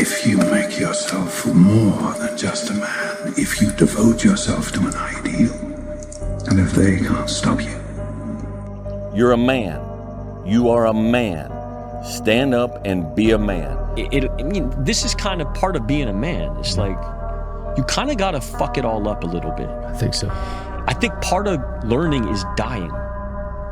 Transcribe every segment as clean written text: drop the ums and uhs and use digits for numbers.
If you make yourself more than just a man, if you devote yourself to an ideal, and if they can't stop you. You're a man. You are a man. Stand up and be a man. I mean, this is kind of part of being a man. It's like, you kind of got to fuck it all up a little bit. I think so. I think part of learning is dying.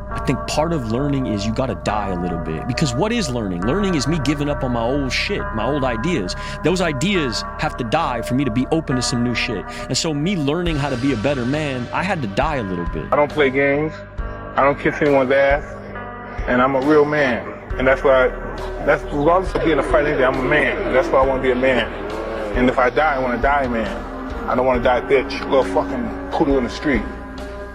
I think part of learning is you got to die a little bit. Because what is learning? Learning is me giving up on my old shit, my old ideas. Those ideas have to die for me to be open to some new shit. And so me learning how to be a better man, I had to die a little bit. I don't play games. I don't kiss anyone's ass. And I'm a real man. And that's regardless of being a fighter, I'm a man. That's why I want to be a man. And if I die, I want to die a man. I don't want to die bitch, little fucking poodle in the street.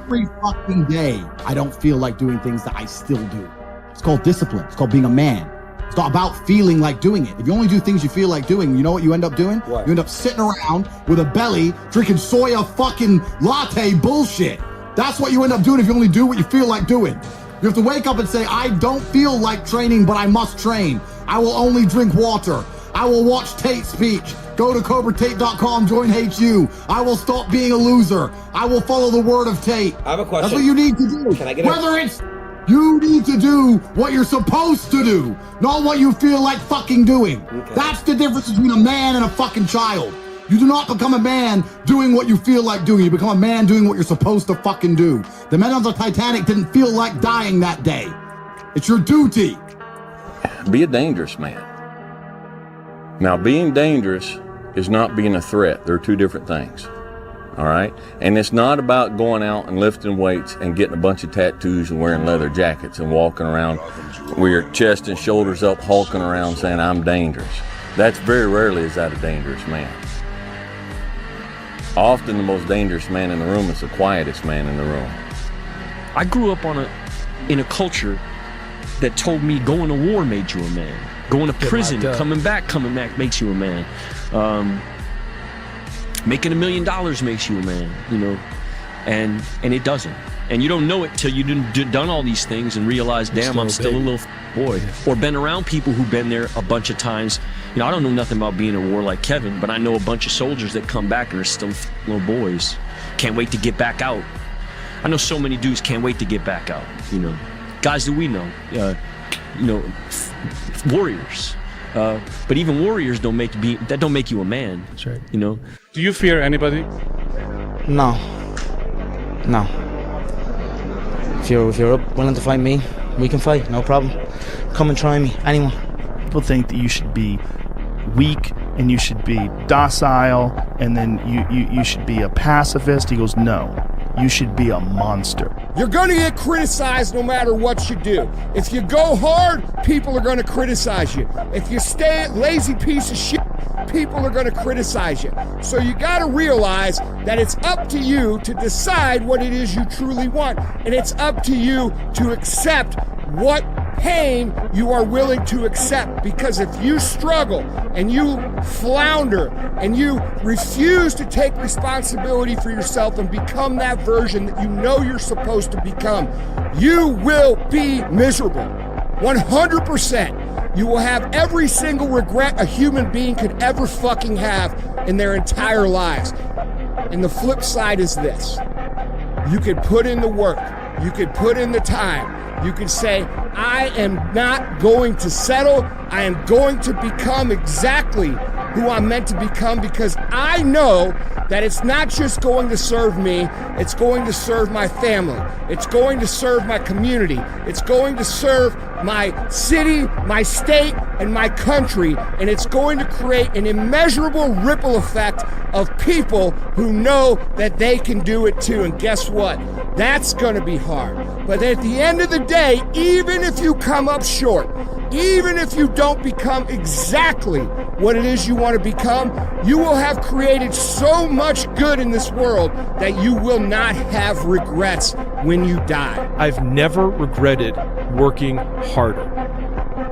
Every fucking day, I don't feel like doing things that I still do. It's called discipline. It's called being a man. It's not about feeling like doing it. If you only do things you feel like doing, you know what you end up doing? What? You end up sitting around with a belly, drinking soya fucking latte bullshit. That's what you end up doing if you only do what you feel like doing. You have to wake up and say, I don't feel like training, but I must train. I will only drink water. I will watch Tate speech. Go to CobraTate.com, join HU. I will stop being a loser. I will follow the word of Tate. I have a question. That's what you need to do. Can I get Whether it's, you need to do what you're supposed to do, not what you feel like fucking doing. Okay. That's the difference between a man and a fucking child. You do not become a man doing what you feel like doing. You become a man doing what you're supposed to fucking do. The men on the Titanic didn't feel like dying that day. It's your duty. Be a dangerous man. Now, being dangerous is not being a threat. They're two different things. All right? And it's not about going out and lifting weights and getting a bunch of tattoos and wearing leather jackets and walking around with your chest and shoulders up, hulking around saying, I'm dangerous. That's very rarely is that a dangerous man. Often the most dangerous man in the room is the quietest man in the room. I grew up in a culture that told me going to war made you a man. Going to prison, coming back makes you a man. Making $1 million makes you a man, you know, and it doesn't. And you don't know it till you've done all these things and realize, damn, I'm still a little boy. Or been around people who've been there a bunch of times. You know, I don't know nothing about being in war like Kevin, but I know a bunch of soldiers that come back and are still little boys. Can't wait to get back out. I know so many dudes can't wait to get back out, you know. Guys that we know, you know, warriors. But even warriors don't make you a man. That's right. You know. Do you fear anybody? No. If you're willing to fight me, we can fight, no problem. Come and try me, anyone. People think that you should be weak and you should be docile and then you should be a pacifist. He goes, no, you should be a monster. You're gonna get criticized no matter what you do. If you go hard, people are gonna criticize you. If you stay a lazy piece of shit, people are gonna criticize you. So you gotta realize that it's up to you to decide what it is you truly want. And it's up to you to accept what pain you are willing to accept. Because if you struggle and you flounder and you refuse to take responsibility for yourself and become that version that you know you're supposed to become, you will be miserable. 100%. You will have every single regret a human being could ever fucking have in their entire lives. And the flip side is this. You could put in the work. You could put in the time. You could say, I am not going to settle. I am going to become exactly who I'm meant to become, because I know that it's not just going to serve me, it's going to serve my family. It's going to serve my community. It's going to serve my city, my state, and my country. And it's going to create an immeasurable ripple effect of people who know that they can do it too. And guess what? That's going to be hard. But at the end of the day, even if you come up short, even if you don't become exactly what it is you want to become, you will have created so much good in this world that you will not have regrets when you die. I've never regretted working harder.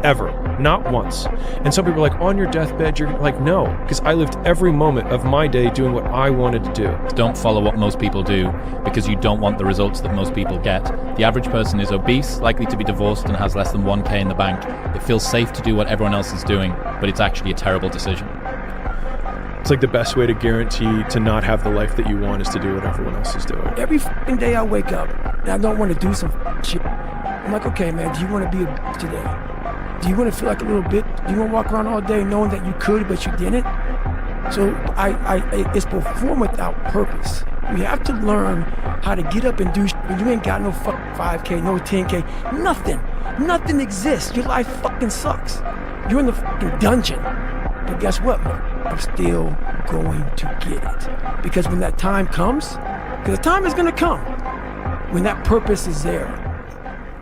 Ever. Not once. And some people are like, on your deathbed, you're like, no, because I lived every moment of my day doing what I wanted to do. Don't follow what most people do, because you don't want the results that most people get. The average person is obese, likely to be divorced, and has less than 1K in the bank. It feels safe to do what everyone else is doing, but it's actually a terrible decision. It's like the best way to guarantee to not have the life that you want is to do what everyone else is doing. Every fucking day I wake up and I don't want to do some shit. I'm like, okay, man, do you want to be a bitch today? Do you want to feel like a little bitch? Do you want to walk around all day knowing that you could, but you didn't? So it's perform without purpose. You have to learn how to get up and do shit when you ain't got no fucking 5K, no 10K, nothing. Nothing exists. Your life fucking sucks. You're in the fucking dungeon. But guess what, man? I'm still going to get it. Because when that time comes, because the time is going to come, when that purpose is there,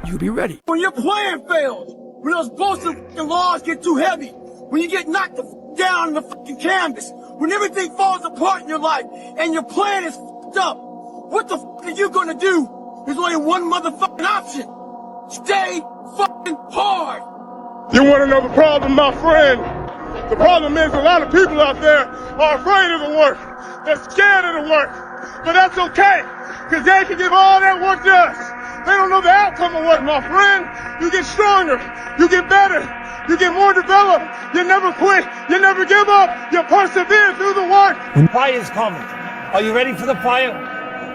you'll be ready. When your plan fails, when those bullshit laws get too heavy, when you get knocked down on the fucking canvas, when everything falls apart in your life and your plan is fucked up, what the fuck are you gonna do? There's only one motherfucking option. Stay fucking hard. You wanna know the problem, my friend? The problem is a lot of people out there are afraid of the work. They're scared of the work. But that's okay, because they can give all that work to us. They don't know the outcome of work, my friend. You get stronger. You get better. You get more developed. You never quit. You never give up. You persevere through the work. When fire's coming, are you ready for the fire?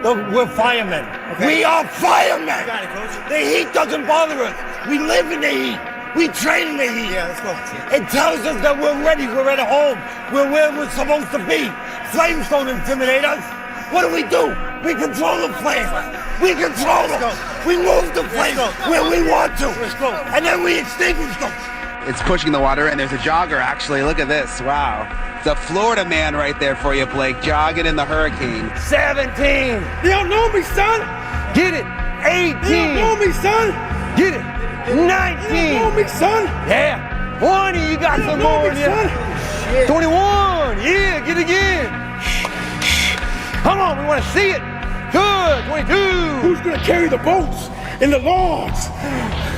No, we're firemen. Okay. We are firemen. Got it, Coach. The heat doesn't bother us. We live in the heat. We train in the heat. Yeah, let's go. It tells us that we're ready. We're at home. We're where we're supposed to be. Flames don't intimidate us. What do? We control the flame. We control them. We move the flame where we want to. And then we extinguish them. It's pushing the water, and there's a jogger, actually. Look at this. Wow. The Florida man right there for you, Blake, jogging in the hurricane. 17. You don't know me, son. Get it. 18. You don't know me, son. Get it. 19. You don't know me, son. Yeah. 20. You got some more in you. 21. Yeah, get it again. Come on, we want to see it. Good. 22. Who's going to carry the boats and the logs?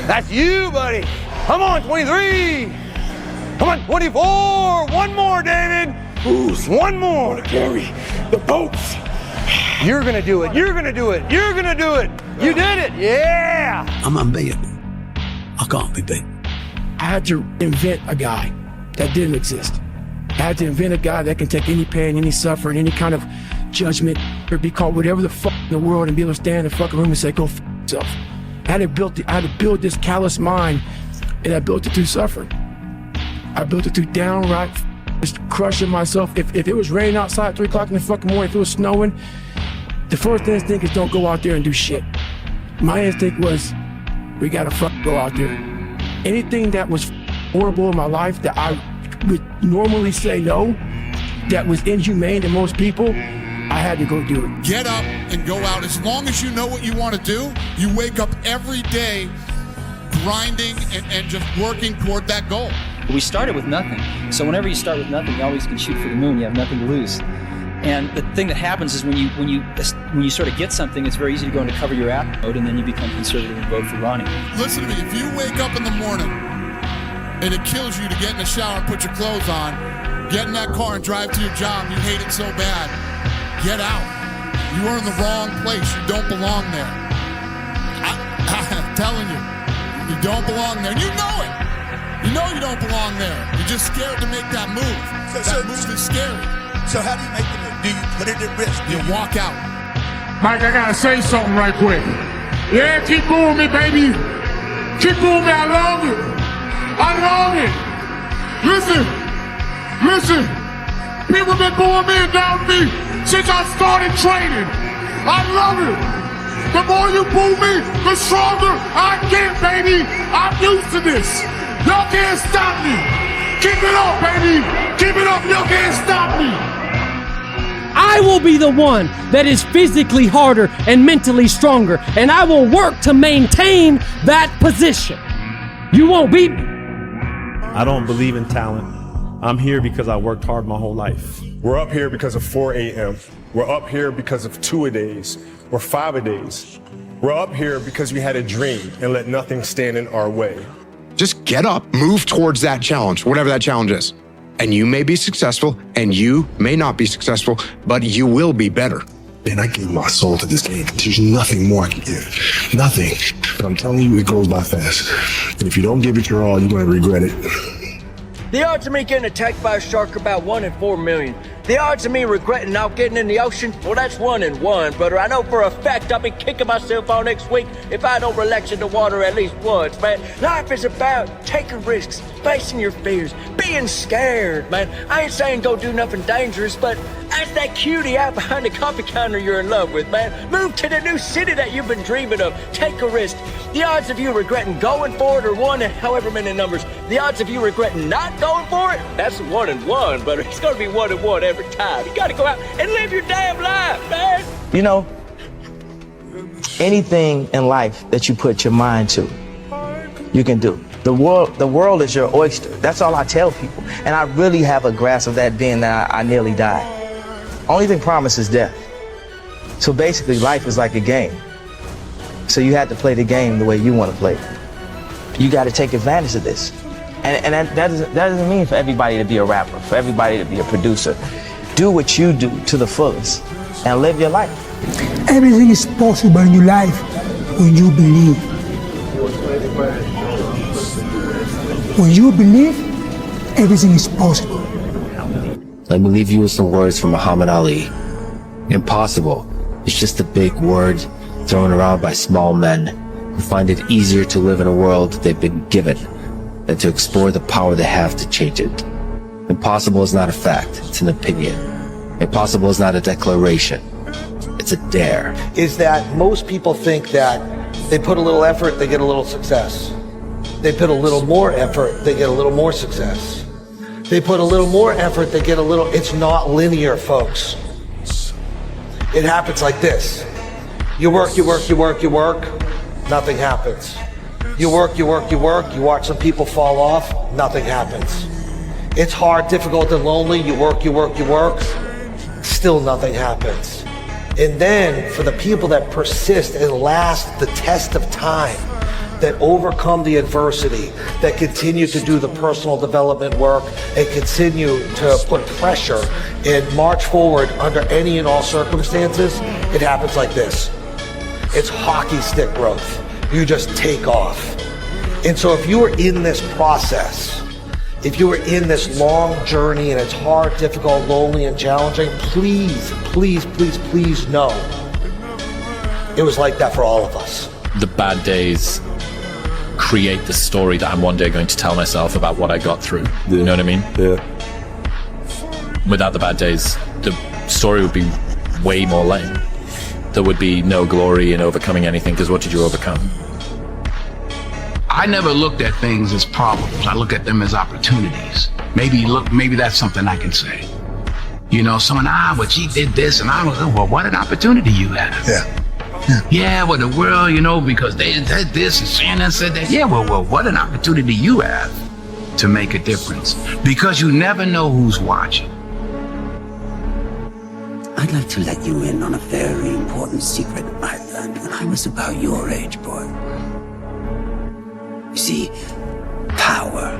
That's you, buddy. Come on, 23. Come on, 24. One more, David. Who's one more to carry the boats? You're going to do it. You're going to do it. You're going to do it. You did it. Yeah. I'm unbeatable. I can't be beat. I had to invent a guy that didn't exist. I had to invent a guy that can take any pain, any suffering, any kind of judgment, or be called whatever the fuck in the world and be able to stand in the fucking room and say, go fuck yourself. I had to build this callous mind, and I built it through suffering. I built it through downright just crushing myself. If it was raining outside at 3 o'clock in the fucking morning, if it was snowing, the first instinct is don't go out there and do shit. My instinct was, we gotta fucking go out there. Anything that was horrible in my life that I would normally say no, that was inhumane to most people, I had to go do it. Get up and go out. As long as you know what you want to do, you wake up every day grinding and just working toward that goal. We started with nothing. So whenever you start with nothing, you always can shoot for the moon. You have nothing to lose. And the thing that happens is when you sort of get something, it's very easy to go into cover your ass mode, and then you become conservative and vote for Ronnie. Listen to me. If you wake up in the morning and it kills you to get in the shower and put your clothes on, get in that car and drive to your job, you hate it so bad, get out. You are in the wrong place. You don't belong there. I'm telling you, you don't belong there. You know it. You know you don't belong there. You're just scared to make that move. That move is scary. So how do you make the move? Do you put it at risk? You walk out. Mike, I gotta say something right quick. Yeah, keep moving me, baby. Keep moving me. I love it. I love it. Listen. People been booing me and down me since I started training. I love it. The more you boo me, the stronger I get, baby. I'm used to this. Y'all can't stop me. Keep it up, baby. Keep it up. Y'all can't stop me. I will be the one that is physically harder and mentally stronger, and I will work to maintain that position. You won't beat me. I don't believe in talent. I'm here because I worked hard my whole life. We're up here because of 4 a.m. We're up here because of 2-a-days or 5-a-days. We're up here because we had a dream and let nothing stand in our way. Just get up, move towards that challenge, whatever that challenge is. And you may be successful and you may not be successful, but you will be better. And I gave my soul to this game. There's nothing more I can give. Nothing. But I'm telling you, it goes by fast. And if you don't give it your all, you're going to regret it. The odds of me getting attacked by a shark are about 1 in 4 million. The odds of me regretting not getting in the ocean, well, that's 1 in 1, brother. I know for a fact I'll be kicking myself all next week if I don't relax in the water at least once, man. Life is about taking risks, facing your fears, being scared, man. I ain't saying go do nothing dangerous, but ask that cutie out behind the coffee counter you're in love with, man. Move to the new city that you've been dreaming of. Take a risk. The odds of you regretting going for it are 1 in however many numbers. The odds of you regretting not going for it, that's 1 in 1, brother. It's gonna be 1 in 1 every time. You gotta go out and live your damn life, man. You know, anything in life that you put your mind to, you can do. The world is your oyster. That's all I tell people. And I really have a grasp of that being that I nearly died. Only thing promised is death. So basically life is like a game. So you have to play the game the way you want to play it. You got to take advantage of this. And that doesn't mean for everybody to be a rapper, for everybody to be a producer. Do what you do to the fullest and live your life. Everything is possible in your life when you believe. When you believe, everything is possible. Let me leave you with some words from Muhammad Ali. Impossible is just a big word thrown around by small men who find it easier to live in a world they've been given than to explore the power they have to change it. Impossible is not a fact, it's an opinion. Impossible is not a declaration, it's a dare. Is that most people think that they put a little effort, they get a little success. They put a little more effort, they get a little more success. They put a little more effort, they get a little, it's not linear, folks. It happens like this. You work, nothing happens. You work, you watch some people fall off, nothing happens. It's hard, difficult, and lonely, you work, still nothing happens. And then, for the people that persist and last the test of time, that overcome the adversity, that continue to do the personal development work, and continue to put pressure and march forward under any and all circumstances, it happens like this. It's hockey stick growth. You just take off. And so if you are in this process, if you are in this long journey and it's hard, difficult, lonely, and challenging, please know it was like that for all of us. The bad days create the story that I'm one day going to tell myself about what I got through. Yeah. You know what I mean? Yeah. Without the bad days, the story would be way more lame. There would be no glory in overcoming anything, because what did you overcome? I never looked at things as problems. I look at them as opportunities. Maybe that's something I can say. You know, someone, well, she did this, and I was, well, what an opportunity you have. Yeah, well, the world, you know, because they did this and Shannon said that. Yeah, well, what an opportunity you have to make a difference, because you never know who's watching. I'd like to let you in on a very important secret I learned when I was about your age, boy. You see, power,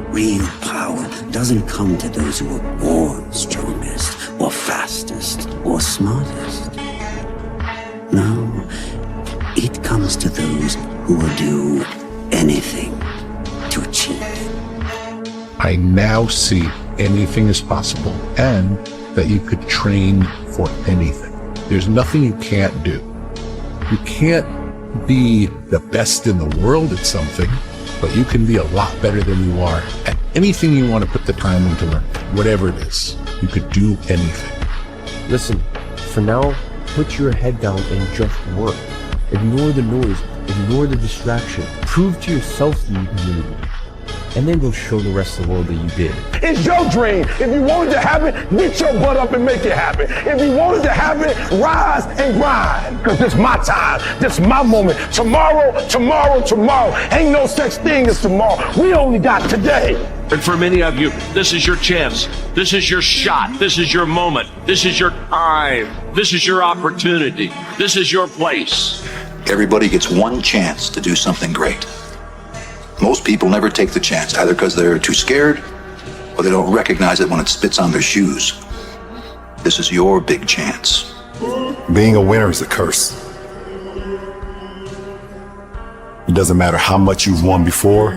real power, doesn't come to those who are born strongest, or fastest, or smartest. No, it comes to those who will do anything to achieve it. I now see anything is possible, and that you could train for anything. There's nothing you can't do. You can't be the best in the world at something, but you can be a lot better than you are at anything you want to put the time into learn. Whatever it is, you could do anything. Listen, for now, put your head down and just work. Ignore the noise, ignore the distraction. Prove to yourself that you can do it. And then go show the rest of the world that you did. It's your dream. If you want it to happen, get your butt up and make it happen. If you want it to happen, rise and grind. Because this is my time. This is my moment. Tomorrow. Ain't no such thing as tomorrow. We only got today. And for many of you, this is your chance. This is your shot. This is your moment. This is your time. This is your opportunity. This is your place. Everybody gets one chance to do something great. Most people never take the chance, either because they're too scared or they don't recognize it when it spits on their shoes. This is your big chance. Being a winner is a curse. It doesn't matter how much you've won before.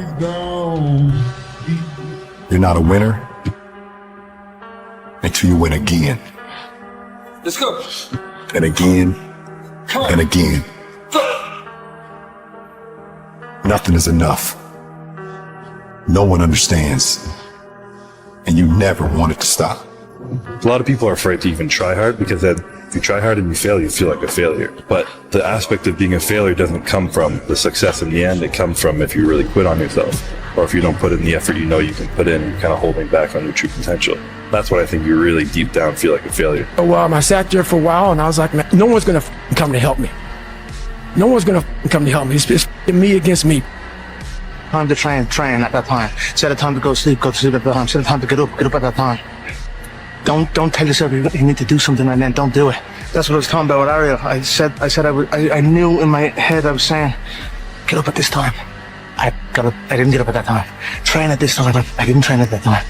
You're not a winner until you win again. Let's go. And again. And again. Nothing is enough. No one understands. And you never want it to stop. A lot of people are afraid to even try hard because if you try hard and you fail, you feel like a failure. But the aspect of being a failure doesn't come from the success in the end. It comes from if you really quit on yourself, or if you don't put in the effort you know you can put in, you're kind of holding back on your true potential. That's what I think you really deep down feel like a failure. Well, I sat there for a while and I was like, man, no one's going to come to help me. No one's going to come to help me. It's me against me. Time to train at that time. Set a time to go to sleep at that time. Set a time to get up at that time. Don't tell yourself you need to do something and then don't do it. That's what I was talking about with Ariel. I knew in my head I was saying, get up at this time. I didn't get up at that time. Train at this time. I didn't train at that time.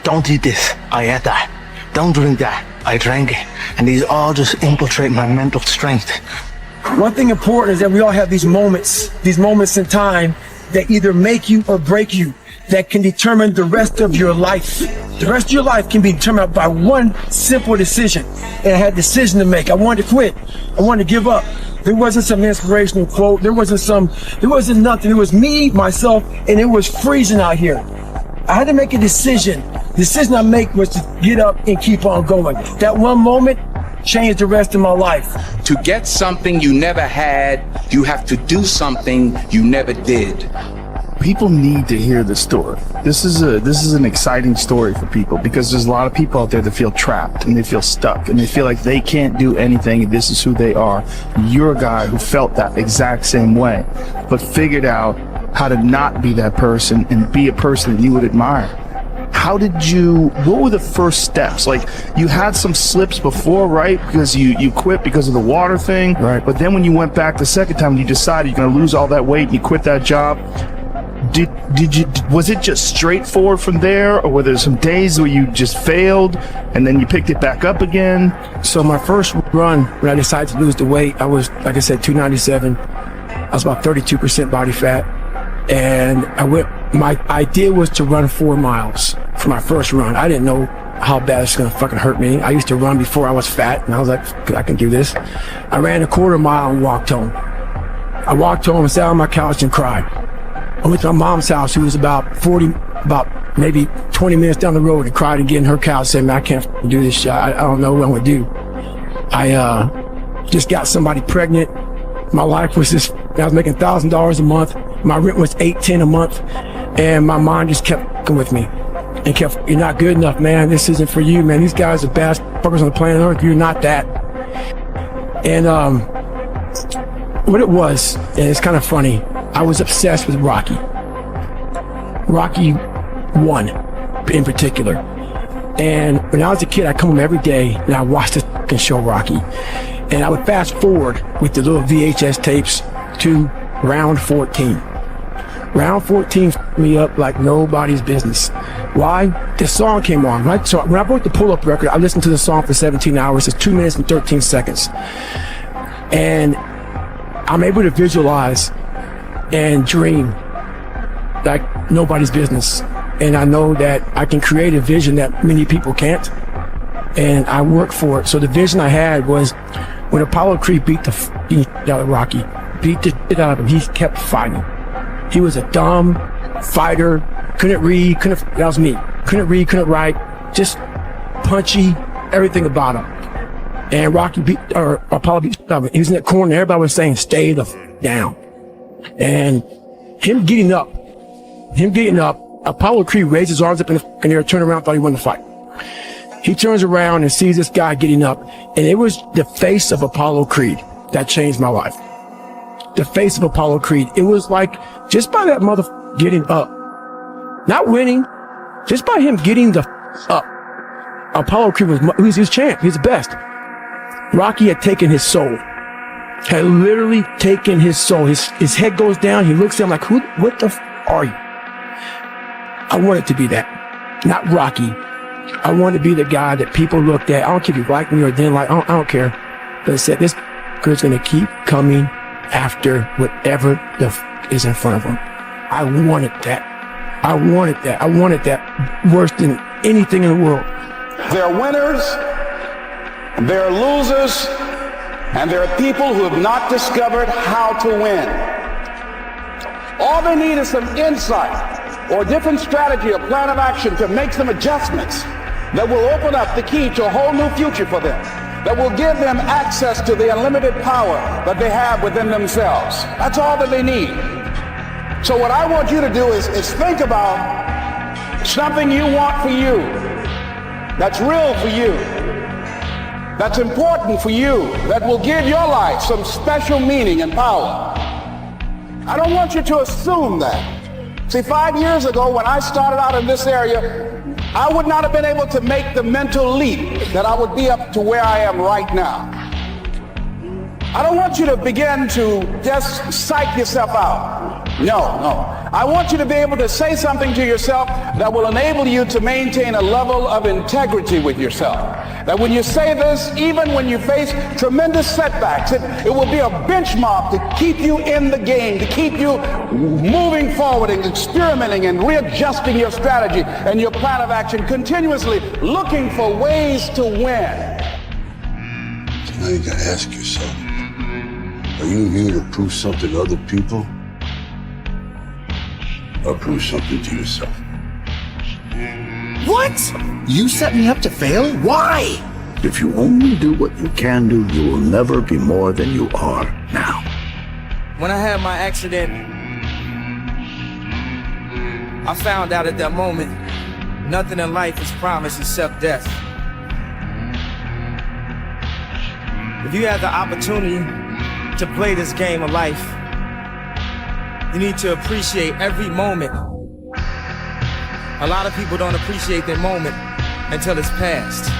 Don't eat this. I ate that. Don't drink that. I drank it. And these all just infiltrate my mental strength. One thing important is that we all have these moments in time that either make you or break you, that can determine the rest of your life. The rest of your life can be determined by one simple decision. And I had a decision to make. I wanted to quit. I wanted to give up. There wasn't some inspirational quote. There wasn't nothing. It was me, myself, and it was freezing out here. I had to make a decision. The decision I make was to get up and keep on going. That one moment changed the rest of my life. To get something you never had, you have to do something you never did. People need to hear this story. This is an exciting story for people because there's a lot of people out there that feel trapped and they feel stuck and they feel like they can't do anything and this is who they are. You're a guy who felt that exact same way, but figured out how to not be that person and be a person that you would admire. What were the first steps? Like, you had some slips before, right? Because you quit because of the water thing. Right. But then when you went back the second time and you decided you're going to lose all that weight and you quit that job, was it just straightforward from there, or were there some days where you just failed and then you picked it back up again? So my first run, when I decided to lose the weight, I was, like I said, 297. I was about 32% body fat. And my idea was to run 4 miles for my first run. I didn't know how bad it's gonna fucking hurt me. I used to run before I was fat, and I was like, I can do this. I ran a 1/4 mile and walked home. I walked home and sat on my couch and cried. I went to my mom's house, who was about maybe 20 minutes down the road, and cried again in her couch, saying, man, I can't do this shit. I don't know what I'm gonna do. I just got somebody pregnant. My life was just, I was making $1,000 a month. My rent was $810 a month. And my mind just kept fucking with me. And kept, you're not good enough, man. This isn't for you, man. These guys are best fuckers on the planet Earth. You're not that. And what it was, and it's kind of funny, I was obsessed with Rocky. Rocky 1 in particular. And when I was a kid, I'd come home every day and I watched this fucking show, Rocky. And I would fast forward with the little VHS tapes to round 14. Round 14 f***ed me up like nobody's business. Why? This song came on, right? So when I broke the pull-up record, I listened to the song for 17 hours. It's 2 minutes and 13 seconds. And I'm able to visualize and dream like nobody's business. And I know that I can create a vision that many people can't. And I work for it. So the vision I had was when Apollo Creed beat the shit out of Rocky, beat the shit out of him, he kept fighting. He was a dumb fighter, couldn't read, that was me. Couldn't read, couldn't write, just punchy, everything about him. And Apollo beat the shit out of him. He was in that corner, everybody was saying, stay the down. And him getting up, Apollo Creed raised his arms up in the air, turned around, thought he won the fight. He turns around and sees this guy getting up, and it was the face of Apollo Creed that changed my life. The face of Apollo Creed. It was like, just by that motherfucker getting up, not winning, just by him getting the up, Apollo Creed was his champ. He's the best. Rocky had taken his soul, had literally taken his soul. His head goes down. He looks at him like, what the are you? I wanted to be that, not Rocky. I wanted to be the guy that people looked at. I don't care if you like me or didn't like. I don't care. But it said, this is going to keep coming after whatever is in front of him. I wanted that. I wanted that worse than anything in the world. There are winners, there are losers, and there are people who have not discovered how to win. All they need is some insight or a different strategy or plan of action to make some adjustments that will open up the key to a whole new future for them, that will give them access to the unlimited power that they have within themselves. That's all that they need. So what I want you to do is think about something you want for you, that's real for you, that's important for you, that will give your life some special meaning and power. I don't want you to assume that. See, 5 years ago when I started out in this area, I would not have been able to make the mental leap that I would be up to where I am right now. I don't want you to begin to just psych yourself out. No. I want you to be able to say something to yourself that will enable you to maintain a level of integrity with yourself. That when you say this, even when you face tremendous setbacks, it will be a benchmark to keep you in the game, to keep you moving forward and experimenting and readjusting your strategy and your plan of action, continuously looking for ways to win. Now you gotta ask yourself, are you here to prove something to other people? Or prove something to yourself? What? You set me up to fail? Why? If you only do what you can do, you will never be more than you are now. When I had my accident, I found out at that moment, nothing in life is promised except death. If you have the opportunity to play this game of life, you need to appreciate every moment. A lot of people don't appreciate their moment until it's past.